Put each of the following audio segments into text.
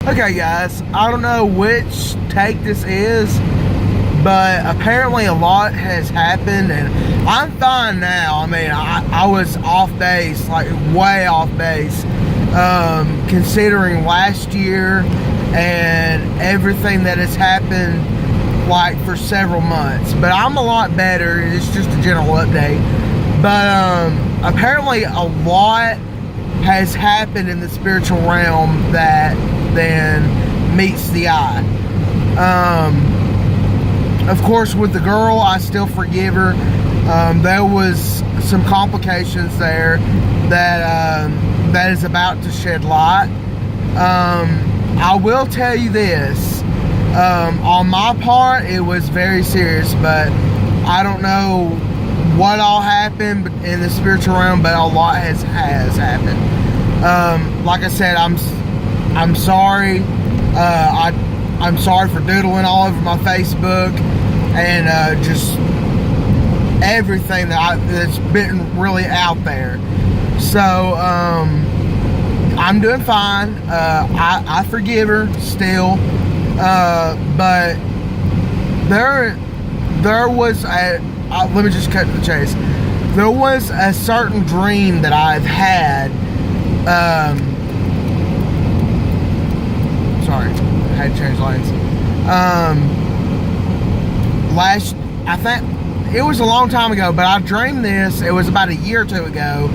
Okay, guys, I don't know which take this is, but apparently a lot has happened, and I'm fine now. I mean, I was off base, like way off base, considering last year and everything that has happened, like for several months. But I'm a lot better. It's just a general update. But apparently a lot has happened in the spiritual realm that then meets the eye. Of course, with the girl, I still forgive her. There was some complications there that is about to shed light. I will tell you this. On my part, it was very serious, but I don't know what all happened in the spiritual realm, but a lot has happened. Like I said, I'm sorry. I'm sorry for doodling all over my Facebook and just everything that's been really out there. So I'm doing fine. I forgive her still, but there was let me just cut to the chase. There was a certain dream that I've had. Sorry, I had to change lanes. I think it was a long time ago, but I dreamed this. It was about a year or two ago.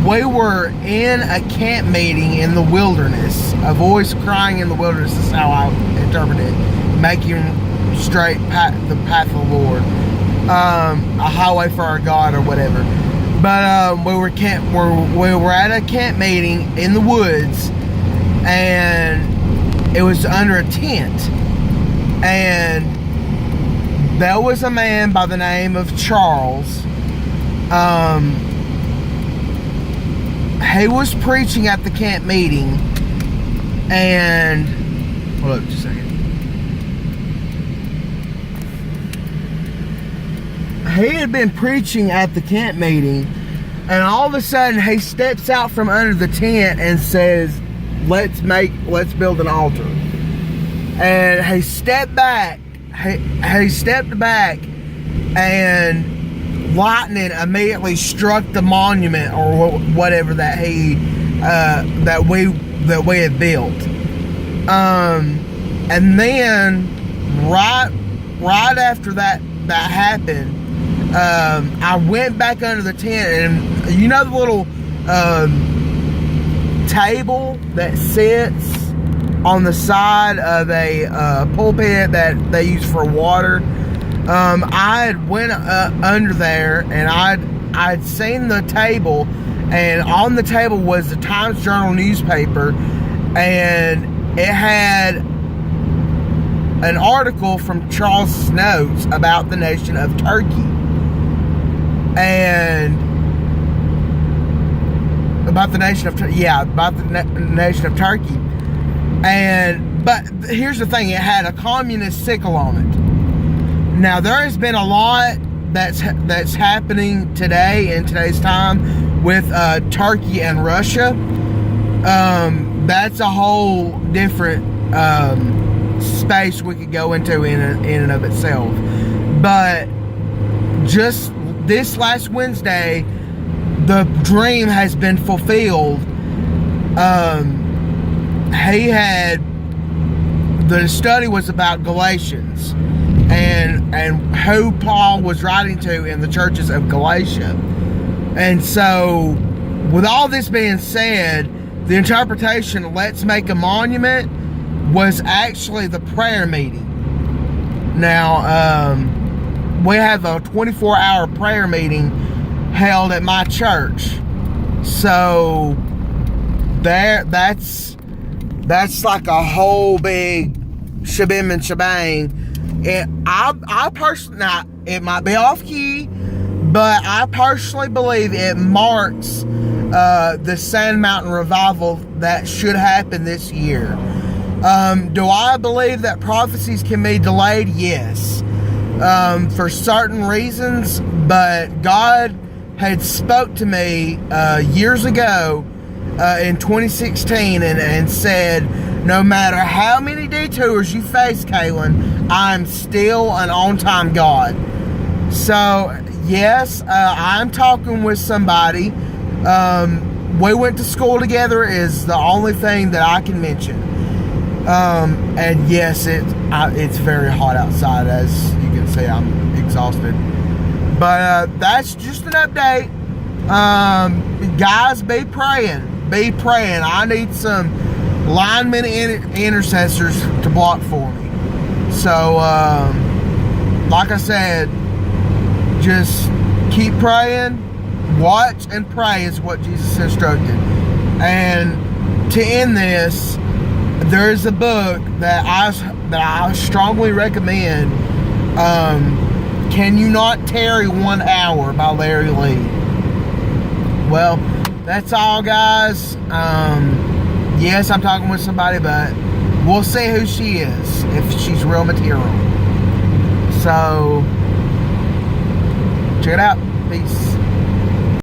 We were in a camp meeting in the wilderness. A voice crying in the wilderness is how I interpret it. Making straight the path of the Lord. A highway for our God or whatever. But we were at a camp meeting in the woods, and it was under a tent, and there was a man by the name of Charles. He was preaching at the camp meeting, and hold up just a second. He had been preaching at the camp meeting, and all of a sudden he steps out from under the tent and says, let's build an altar. And he stepped back, and lightning immediately struck the monument or whatever that we had built. And then right after that happened, I went back under the tent, and you know the little table that sits on the side of a pulpit that they use for water. I had went under there, and I'd seen the table, and on the table was the Times Journal newspaper, and it had an article from Charles Notes about the nation of Turkey. And about the nation of nation of Turkey. But here's the thing: it had a communist sickle on it. Now there has been a lot that's happening today in today's time with Turkey and Russia. That's a whole different space we could go into in and of itself. But just this last Wednesday, the dream has been fulfilled. The study was about Galatians and who Paul was writing to in the churches of Galatia. And so, with all this being said, the interpretation, let's make a monument, was actually the prayer meeting. Now, we have a 24-hour prayer meeting held at my church. So that's like a whole big shabim and shebang. And I personally, now it might be off key, but I personally believe it marks the Sand Mountain revival that should happen this year. Do I believe that prophecies can be delayed? Yes. For certain reasons, but God had spoke to me years ago in 2016 and said, no matter how many detours you face, Kaylin, I'm still an on-time God. So, yes, I'm talking with somebody. We went to school together is the only thing that I can mention. And yes, it's very hot outside, as you can see. I'm exhausted. But that's just an update. Guys, be praying. Be praying. I need some linemen and intercessors to block for me. So, like I said, just keep praying. Watch and pray is what Jesus instructed. And to end this, there's a book that I strongly recommend. Can You Not Tarry 1 Hour by Larry Lee. Well, that's all, guys. Yes, I'm talking with somebody, but we'll see who she is, if she's real material. So, check it out. Peace.